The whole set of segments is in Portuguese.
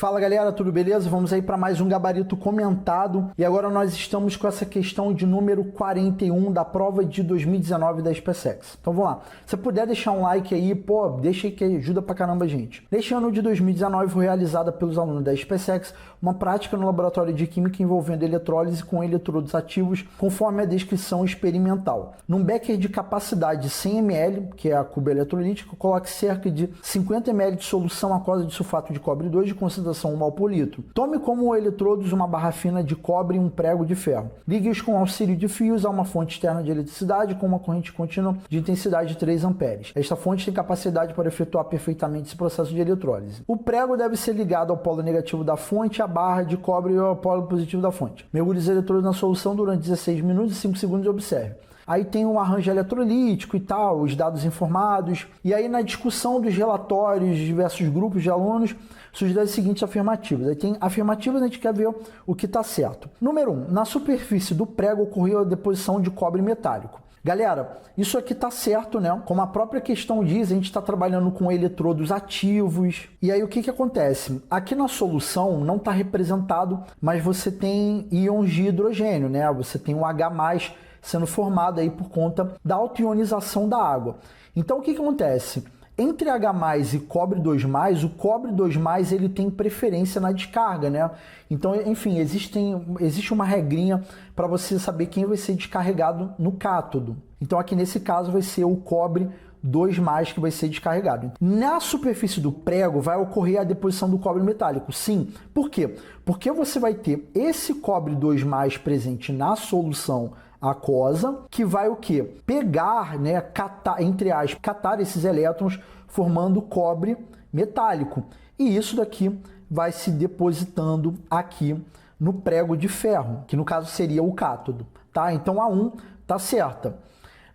Fala galera, tudo beleza? Vamos aí para mais um gabarito comentado e agora nós estamos com essa questão de número 41 da prova de 2019 da SpaceX. Então vamos lá, se puder deixar um like aí, pô, deixa aí que ajuda pra caramba a gente. Neste ano de 2019 foi realizada pelos alunos da SpaceX uma prática no laboratório de química envolvendo eletrólise com eletrodos ativos conforme a descrição experimental. Num becker de capacidade 100 ml, que é a cuba eletrolítica, coloque cerca de 50 ml de solução aquosa de sulfato de cobre 2 de concentração 1 mol por litro. Tome como eletrodos uma barra fina de cobre e um prego de ferro. Ligue-os com auxílio de fios a uma fonte externa de eletricidade com uma corrente contínua de intensidade de 3 amperes. Esta fonte tem capacidade para efetuar perfeitamente esse processo de eletrólise. O prego deve ser ligado ao polo negativo da fonte, a barra de cobre ao polo positivo da fonte. Mergulhe os eletrodos na solução durante 16 minutos e 5 segundos e observe. Aí tem um arranjo eletrolítico e tal, os dados informados. E aí na discussão dos relatórios de diversos grupos de alunos, surgem as seguintes afirmativas. Aí tem afirmativas, a gente quer ver o que está certo. Número 1. Na superfície do prego ocorreu a deposição de cobre metálico. Galera, isso aqui tá certo, né? Como a própria questão diz, a gente está trabalhando com eletrodos ativos. E aí o que acontece? Aqui na solução não está representado, mas você tem íons de hidrogênio, né? Você tem um H+, sendo formado aí por conta da autoionização da água. Então o que acontece? Entre H+ e cobre 2+, o cobre 2+, ele tem preferência na descarga, né? Então, enfim, existe uma regrinha para você saber quem vai ser descarregado no cátodo. Então aqui nesse caso vai ser o cobre 2+ que vai ser descarregado. Na superfície do prego vai ocorrer a deposição do cobre metálico. Sim. Por quê? Porque você vai ter esse cobre 2+ presente na solução aquosa, que vai o quê? Pegar, né, catar, entre aspas, catar esses elétrons formando cobre metálico. E isso daqui vai se depositando aqui no prego de ferro, que no caso seria o cátodo, tá? Então a 1 tá certa.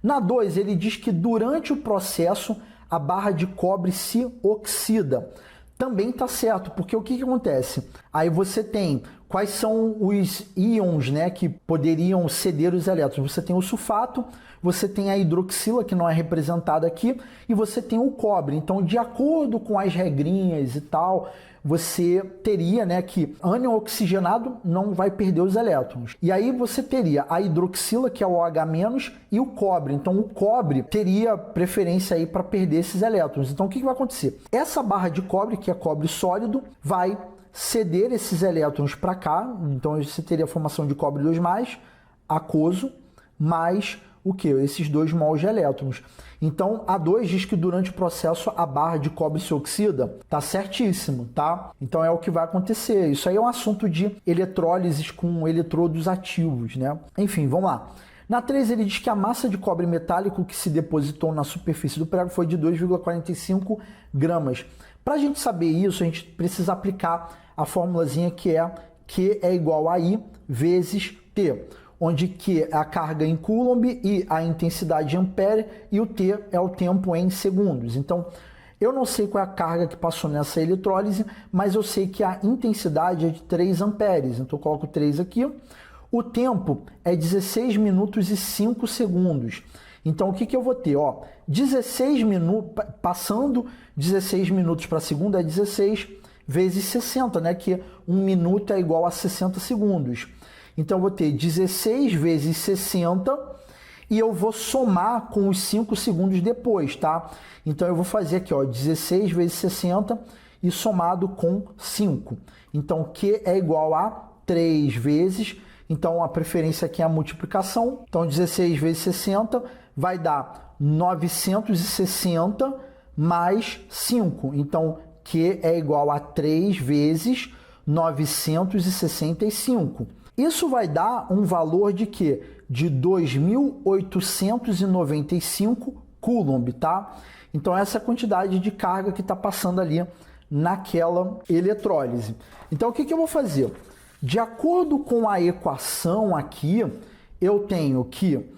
Na 2, ele diz que durante o processo a barra de cobre se oxida. Também está certo, porque o que acontece? Aí você tem quais são os íons, né, que poderiam ceder os elétrons. Você tem o sulfato, você tem a hidroxila, que não é representada aqui, e você tem o cobre. Então, de acordo com as regrinhas e tal, você teria, né, que ânion oxigenado não vai perder os elétrons. E aí você teria a hidroxila, que é o OH-, e o cobre. Então, o cobre teria preferência aí para perder esses elétrons. Então, o que vai acontecer? Essa barra de cobre, que é cobre sólido, vai ceder esses elétrons para cá. Então, você teria a formação de cobre 2+, aquoso, mais o que? Esses 2 mols de elétrons. Então, a 2 diz que durante o processo a barra de cobre se oxida. Tá certíssimo, tá? Então é o que vai acontecer. Isso aí é um assunto de eletrólises com eletrodos ativos, né? Enfim, vamos lá. Na 3 ele diz que a massa de cobre metálico que se depositou na superfície do prego foi de 2,45 gramas. Para a gente saber isso, a gente precisa aplicar a formulazinha que é Q é igual a I vezes T, onde Q é a carga em Coulomb e a intensidade em ampere e o T é o tempo em segundos. Então, eu não sei qual é a carga que passou nessa eletrólise, mas eu sei que a intensidade é de 3 amperes. Então, eu coloco 3 aqui. O tempo é 16 minutos e 5 segundos. Então, o que eu vou ter? Ó, 16 minutos, passando 16 minutos para a segunda é 16 vezes 60, né? Que 1 minuto é igual a 60 segundos. Então, eu vou ter 16 vezes 60 e eu vou somar com os 5 segundos depois, tá? Então, eu vou fazer aqui, ó, 16 vezes 60 e somado com 5. Então, Q é igual a 3 vezes. Então, a preferência aqui é a multiplicação. Então, 16 vezes 60 vai dar 960 mais 5. Então, Q é igual a 3 vezes 965. Isso vai dar um valor de quê? De 2.895 Coulomb, tá? Então, essa é a quantidade de carga que está passando ali naquela eletrólise. Então, o que eu vou fazer? De acordo com a equação aqui, eu tenho que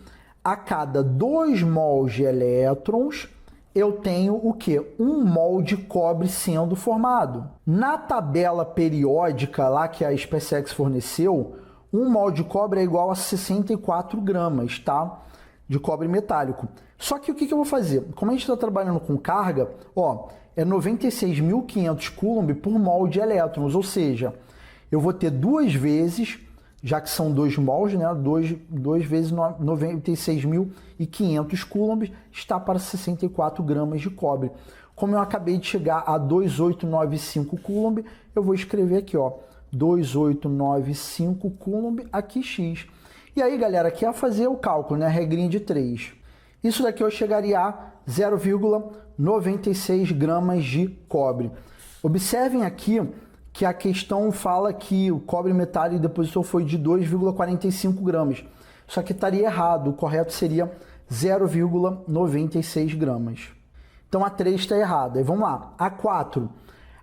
a cada 2 mols de elétrons, eu tenho o quê? 1 mol de cobre sendo formado. Na tabela periódica lá que a SpaceX forneceu, 1 mol de cobre é igual a 64 gramas, tá? De cobre metálico. Só que o que eu vou fazer? Como a gente está trabalhando com carga, ó, é 96.500 Coulomb por mol de elétrons, ou seja, eu vou ter duas vezes, já que são 2 mols, né? 2 vezes 96.500 Coulomb está para 64 gramas de cobre. Como eu acabei de chegar a 2895 Coulomb, eu vou escrever aqui, ó, 2895 Coulomb, aqui X. E aí, galera, aqui é fazer o cálculo, né? Regrinha de 3. Isso daqui eu chegaria a 0,96 gramas de cobre. Observem aqui que a questão fala que o cobre metálico depositor foi de 2,45 gramas. Isso aqui estaria errado, o correto seria 0,96 gramas. Então a 3 está errada. E vamos lá. A 4.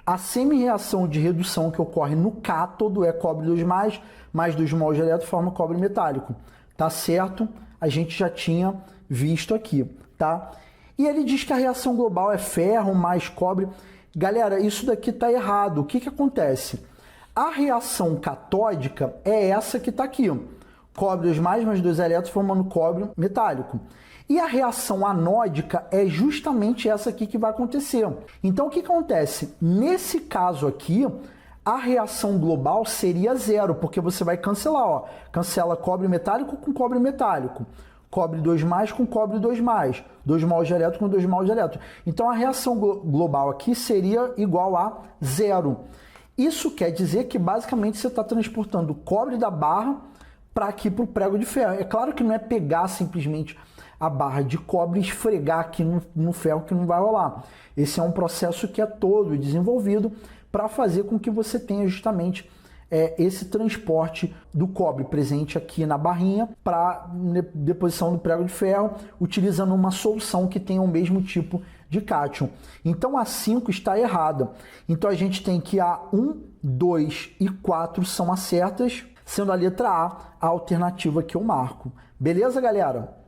A semi-reação de redução que ocorre no cátodo é cobre 2+, mais 2 mols de elétron forma cobre metálico. Tá certo? A gente já tinha visto aqui, tá? E ele diz que a reação global é ferro mais cobre. Galera, isso daqui tá errado. O que que acontece? A reação catódica é essa que tá aqui. Cobre 2+, mais 2 elétrons formando cobre metálico. E a reação anódica é justamente essa aqui que vai acontecer. Então, o que acontece? Nesse caso aqui, a reação global seria 0, porque você vai cancelar, ó. Cancela cobre metálico com cobre metálico. Cobre 2+ com cobre 2+. 2 mols de elétron com 2 mols de elétron. Então, a reação global aqui seria igual a 0. Isso quer dizer que, basicamente, você está transportando o cobre da barra para aqui para o prego de ferro. É claro que não é pegar simplesmente a barra de cobre e esfregar aqui no ferro, que não vai rolar. Esse é um processo que é todo desenvolvido para fazer com que você tenha justamente esse transporte do cobre presente aqui na barrinha para deposição do prego de ferro, utilizando uma solução que tenha o mesmo tipo de cátion. Então a 5 está errada. Então a gente tem que a 1, 2 e 4 são as certas, sendo a letra A a alternativa que eu marco. Beleza, galera?